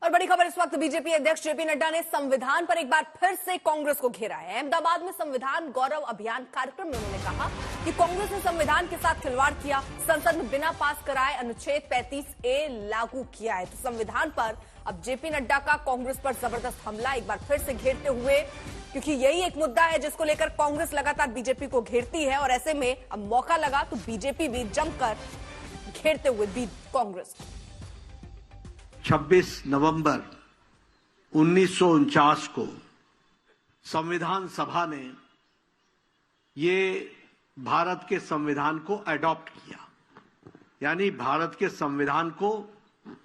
और बड़ी खबर इस वक्त बीजेपी अध्यक्ष जेपी नड्डा ने संविधान पर एक बार फिर से कांग्रेस को घेरा है। अहमदाबाद में संविधान गौरव अभियान कार्यक्रम में उन्होंने कहा कि कांग्रेस ने संविधान के साथ खिलवाड़ किया, संसद में बिना पास कराए अनुच्छेद 35A लागू किया है। तो संविधान पर अब जेपी नड्डा का कांग्रेस पर जबरदस्त हमला एक बार फिर से घेरते हुए, क्योंकि यही एक मुद्दा है जिसको लेकर कांग्रेस लगातार बीजेपी को घेरती है और ऐसे में अब मौका लगा तो बीजेपी भी जमकर घेरते हुए कांग्रेस को। 26 नवंबर 1949 को संविधान सभा ने ये भारत के संविधान को अडॉप्ट किया, यानी भारत के संविधान को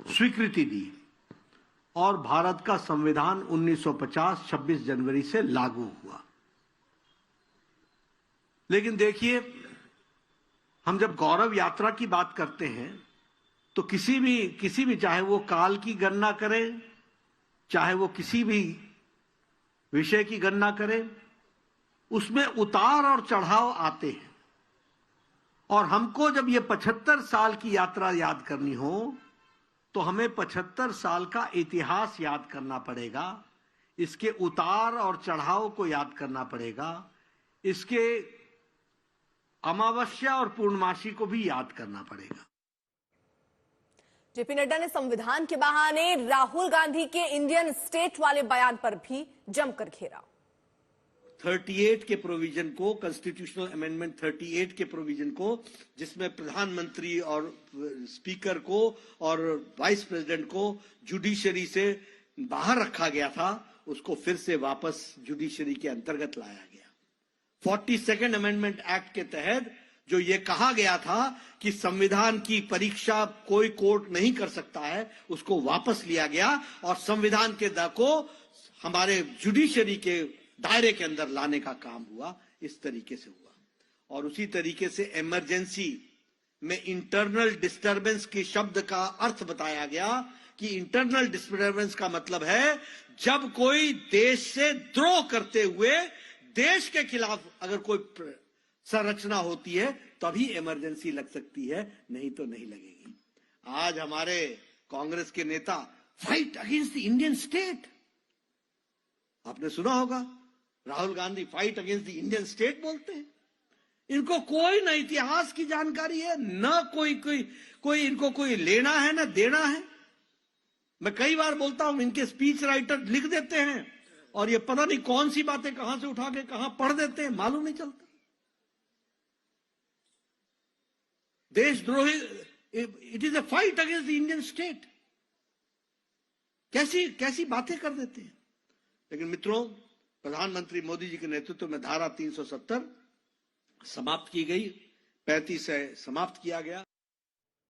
स्वीकृति दी और भारत का संविधान 1950 26 जनवरी से लागू हुआ। लेकिन देखिए, हम जब गौरव यात्रा की बात करते हैं तो किसी भी चाहे वो काल की गणना करे, चाहे वो किसी भी विषय की गणना करे, उसमें उतार और चढ़ाव आते हैं। और हमको जब ये 75 साल की यात्रा याद करनी हो तो हमें 75 साल का इतिहास याद करना पड़ेगा, इसके उतार और चढ़ाव को याद करना पड़ेगा, इसके अमावस्या और पूर्णमासी को भी याद करना पड़ेगा। जेपी नड्डा ने संविधान के बहाने राहुल गांधी के इंडियन स्टेट वाले बयान पर भी जमकर घेरा। 38 के प्रोविजन को, कॉन्स्टिट्यूशनल अमेंडमेंट 38 के प्रोविजन को, जिसमें प्रधानमंत्री और स्पीकर को और वाइस प्रेसिडेंट को जुडिशरी से बाहर रखा गया था, उसको फिर से वापस जुडिशरी के अंतर्गत लाया गया। 42nd अमेंडमेंट एक्ट के तहत जो ये कहा गया था कि संविधान की परीक्षा कोई कोर्ट नहीं कर सकता है, उसको वापस लिया गया और संविधान के को हमारे जुडिशरी के दायरे के अंदर लाने का काम हुआ। इस तरीके से हुआ। और उसी तरीके से इमरजेंसी में इंटरनल डिस्टर्बेंस के शब्द का अर्थ बताया गया कि इंटरनल डिस्टर्बेंस का मतलब है जब कोई देश से द्रोह करते हुए देश के खिलाफ अगर कोई संरचना होती है तभी इमरजेंसी लग सकती है, नहीं तो नहीं लगेगी। आज हमारे कांग्रेस के नेता fight against the Indian state, आपने सुना होगा, Rahul Gandhi fight against the Indian state बोलते हैं। इनको कोई न इतिहास की जानकारी है, न कोई इनको कोई लेना है न देना है। मैं कई बार बोलता हूं, इनके स्पीच राइटर लिख देते हैं और ये पता नहीं कौन सी बातें कहां से उठा के कहां पढ़ देते हैं, मालूम नहीं चलता। देशद्रोही, it is a fight against the Indian state. कैसी बातें कर देते हैं। लेकिन मित्रों, प्रधानमंत्री मोदी जी के नेतृत्व में धारा 370 समाप्त की गई, 35 से समाप्त किया गया।